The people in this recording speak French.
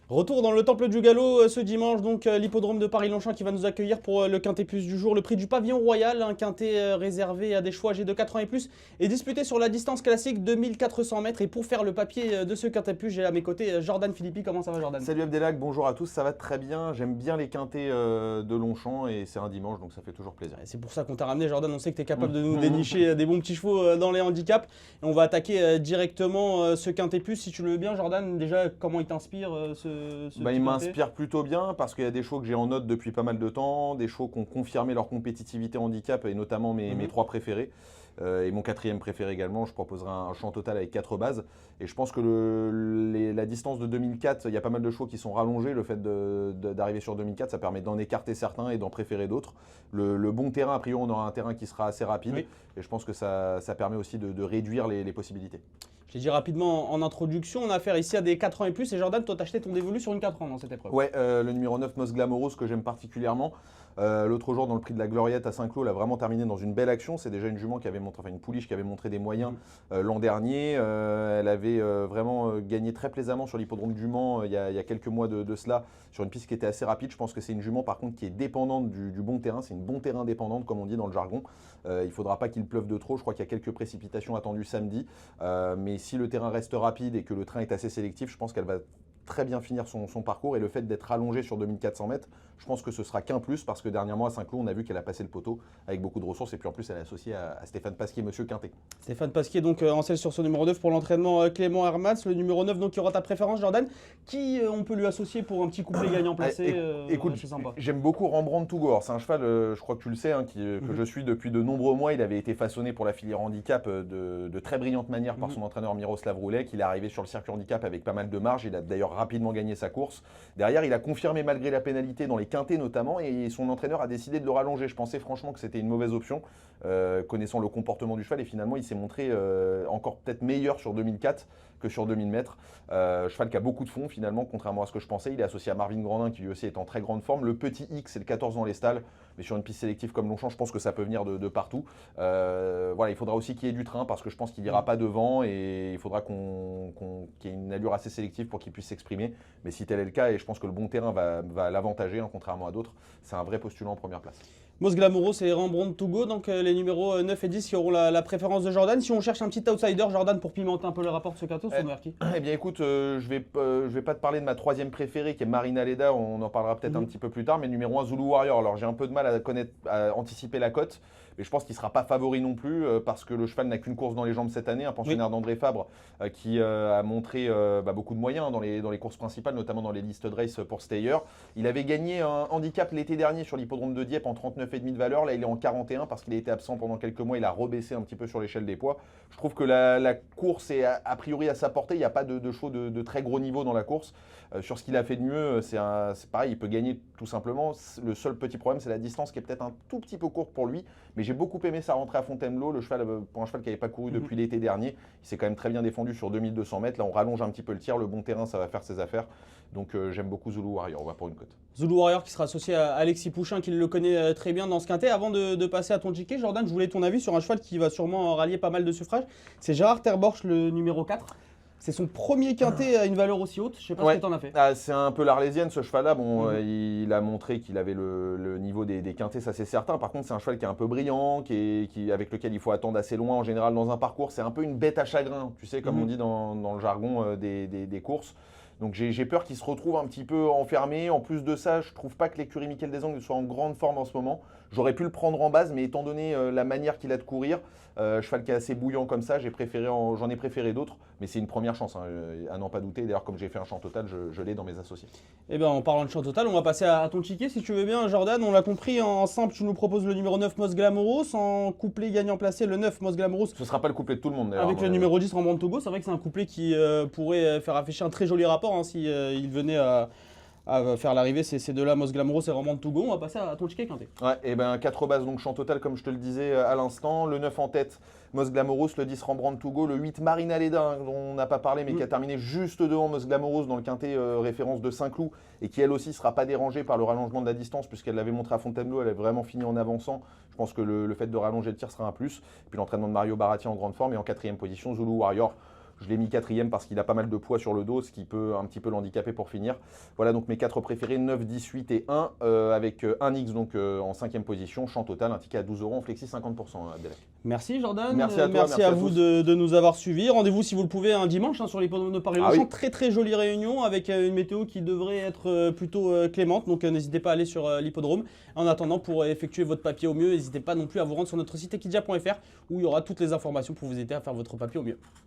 Retour dans le Temple du Galop ce dimanche, donc l'hippodrome de Paris-Longchamp qui va nous accueillir pour le quintet plus du jour. Le prix du pavillon royal, un quintet réservé à des choix âgés de 4 ans et plus, est disputé sur la distance classique 2400 mètres. Et pour faire le papier de ce quintet plus, j'ai à mes côtés Jordan Philippi. Comment ça va, Jordan? Salut Abdelak, bonjour à tous, ça va très bien. J'aime bien les quintets de Longchamp et c'est un dimanche donc ça fait toujours plaisir. C'est pour ça qu'on t'a ramené, Jordan. On sait que tu es capable de nous dénicher des bons petits chevaux dans les handicaps. Et on va attaquer directement ce quintet plus. Si tu le veux bien, Jordan, déjà, comment il t'inspire ce Il petit quintet? m'inspire plutôt bien parce qu'il y a des chevaux que j'ai en note depuis pas mal de temps, des chevaux qui ont confirmé leur compétitivité handicap et notamment mes trois préférés. Et mon quatrième préféré également, je proposerai un champ total avec 4 bases. Et je pense que la distance de 2004, il y a pas mal de chevaux qui sont rallongés. Le fait d'arriver sur 2004, ça permet d'en écarter certains et d'en préférer d'autres. Le bon terrain, a priori, on aura un terrain qui sera assez rapide. Oui. Et je pense que ça permet aussi de réduire les possibilités. Je l'ai dit rapidement en introduction, on a affaire ici à des 4 ans et plus. Et Jordan, toi, t'as acheté ton dévolu sur une 4 ans dans cette épreuve. Ouais, le numéro 9, Mos Glamorous, que j'aime particulièrement. L'autre jour, dans le prix de la Gloriette à Saint-Cloud, elle a vraiment terminé dans une belle action. C'est déjà une jument qui avait montré, enfin une pouliche qui avait montré des moyens l'an dernier. Elle avait vraiment gagné très plaisamment sur l'hippodrome du Mans il y a quelques mois de cela, sur une piste qui était assez rapide. Je pense que c'est une jument par contre qui est dépendante du bon terrain. C'est une bon terrain dépendante, comme on dit dans le jargon. Il ne faudra pas qu'il pleuve de trop. Je crois qu'il y a quelques précipitations attendues samedi. Mais si le terrain reste rapide et que le train est assez sélectif, je pense qu'elle va très bien finir son parcours, et le fait d'être allongée sur 2400 mètres, je pense que ce sera qu'un plus parce que dernièrement à Saint-Cloud, on a vu qu'elle a passé le poteau avec beaucoup de ressources et puis en plus elle est associée à Stéphane Pasquier, Monsieur Quintet. Stéphane Pasquier, donc en selle sur son numéro 9 pour l'entraînement Clément Hermans. Le numéro 9, donc, qui aura ta préférence, Jordan. Qui on peut lui associer pour un petit couplet gagnant placé Écoute, c'est sympa. j'aime beaucoup Rembrandt Tougor. C'est un cheval, je crois que tu le sais, que je suis depuis de nombreux mois. Il avait été façonné pour la filière handicap de très brillante manière par son entraîneur Miroslav Roulet, qu'il est arrivé sur le circuit handicap avec pas mal de marge. Il a d'ailleurs rapidement gagné sa course. Derrière, il a confirmé malgré la pénalité dans les quintés notamment, et son entraîneur a décidé de le rallonger. Je pensais franchement que c'était une mauvaise option, connaissant le comportement du cheval, et finalement il s'est montré encore peut-être meilleur sur 2004 que sur 2000 mètres. Cheval qui a beaucoup de fond finalement, contrairement à ce que je pensais. Il est associé à Marvin Grandin qui lui aussi est en très grande forme. Le petit X, c'est le 14 dans les stalles, mais sur une piste sélective comme Longchamp, je pense que ça peut venir de partout. Voilà, il faudra aussi qu'il y ait du train parce que je pense qu'il n'ira pas devant, et il faudra qu'il y ait une allure assez sélective pour qu'il puisse s'exprimer. Mais si tel est le cas, et je pense que le bon terrain va l'avantager, contrairement à d'autres, c'est un vrai postulant en première place. Mos Glamouros et Rembrandt Togo, donc les numéros 9 et 10 qui auront la préférence de Jordan. Si on cherche un petit outsider, Jordan, pour pimenter un peu le rapport de ce quintet, on vers qui? Eh bien écoute, je vais pas te parler de ma troisième préférée qui est Marina Leda, on en parlera peut-être un petit peu plus tard, mais numéro 1 Zulu Warrior. Alors j'ai un peu de mal à anticiper la cote, mais je pense qu'il ne sera pas favori non plus parce que le cheval n'a qu'une course dans les jambes cette année, un pensionnaire d'André Fabre qui a montré beaucoup de moyens dans les courses principales, notamment dans les listes de race pour Stayer. Il avait gagné un handicap l'été dernier sur l'hippodrome de Dieppe en 39,5 de valeur, là il est en 41 parce qu'il a été absent pendant quelques mois, il a rebaissé un petit peu sur l'échelle des poids. Je trouve que la course est a priori à sa portée, il n'y a pas de chevaux de très gros niveau dans la course. Sur ce qu'il a fait de mieux, c'est pareil, il peut gagner tout simplement. Le seul petit problème, c'est la distance qui est peut-être un tout petit peu courte pour lui. Mais j'ai beaucoup aimé sa rentrée à Fontainebleau. Le cheval, pour un cheval qui n'avait pas couru depuis l'été dernier, il s'est quand même très bien défendu sur 2200 mètres. Là, on rallonge un petit peu le tir. Le bon terrain, ça va faire ses affaires. Donc j'aime beaucoup Zulu Warrior. On va pour une cote. Zulu Warrior qui sera associé à Alexis Pouchin, qui le connaît très bien dans ce quintet. Avant de passer à ton ticket, Jordan, je voulais ton avis sur un cheval qui va sûrement rallier pas mal de suffrages. C'est Gérard Terborch, le numéro 4. C'est son premier quintet à une valeur aussi haute. Je sais pas ce que t'en as fait. C'est un peu l'Arlésienne ce cheval-là. Bon, il a montré qu'il avait le niveau des quintets, ça c'est certain. Par contre, c'est un cheval qui est un peu brillant, avec lequel il faut attendre assez loin en général dans un parcours. C'est un peu une bête à chagrin, tu sais, comme on dit dans le jargon des courses. Donc j'ai peur qu'il se retrouve un petit peu enfermé. En plus de ça, je trouve pas que l'écurie Michael Desangles soit en grande forme en ce moment. J'aurais pu le prendre en base, mais étant donné la manière qu'il a de courir, cheval qui est assez bouillant comme ça, j'en ai préféré d'autres. Mais c'est une première chance, à n'en pas douter. D'ailleurs, comme j'ai fait un champ total, je l'ai dans mes associés. Eh bien, en parlant de champ total, on va passer à ton ticket si tu veux bien, Jordan. On l'a compris, en simple, tu nous proposes le numéro 9, Mos Glamouros. En couplet gagnant placé, le 9, Mos Glamouros. Ce ne sera pas le couplet de tout le monde d'ailleurs. Avec le numéro 10, Rembrandt Togo. C'est vrai que c'est un couplet qui pourrait faire afficher un très joli rapport si il venait à faire l'arrivée ces deux-là, Mos Glamouros et Rembrandt Togo. On va passer à ton ticket quintet. Ouais, et ben 4 bases, donc champ total comme je te le disais à l'instant. Le 9 en tête, Mos Glamouros, le 10 Rembrandt Togo, le 8 Marina Leda, dont on n'a pas parlé, mais qui a terminé juste devant Mos Glamouros dans le quintet référence de Saint-Cloud, et qui elle aussi ne sera pas dérangée par le rallongement de la distance, puisqu'elle l'avait montré à Fontainebleau, elle a vraiment fini en avançant. Je pense que le fait de rallonger le tir sera un plus. Et puis l'entraînement de Mario Barati en grande forme, et en 4e position, Zulu Warrior. Je l'ai mis 4e parce qu'il a pas mal de poids sur le dos, ce qui peut un petit peu l'handicaper pour finir. Voilà donc mes 4 préférés, 9, 10, 8 et 1, avec un X donc en 5e position, champ total, un ticket à 12 € en flexi 50%, Abdelak. Merci Jordan, Merci à toi, merci à vous tous. de nous avoir suivis. Rendez-vous si vous le pouvez un dimanche sur l'hippodrome de Paris-Longchamp. oui. Très très jolie réunion avec une météo qui devrait être plutôt clémente. Donc n'hésitez pas à aller sur l'hippodrome. En attendant, pour effectuer votre papier au mieux, n'hésitez pas non plus à vous rendre sur notre site equidia.fr où il y aura toutes les informations pour vous aider à faire votre papier au mieux.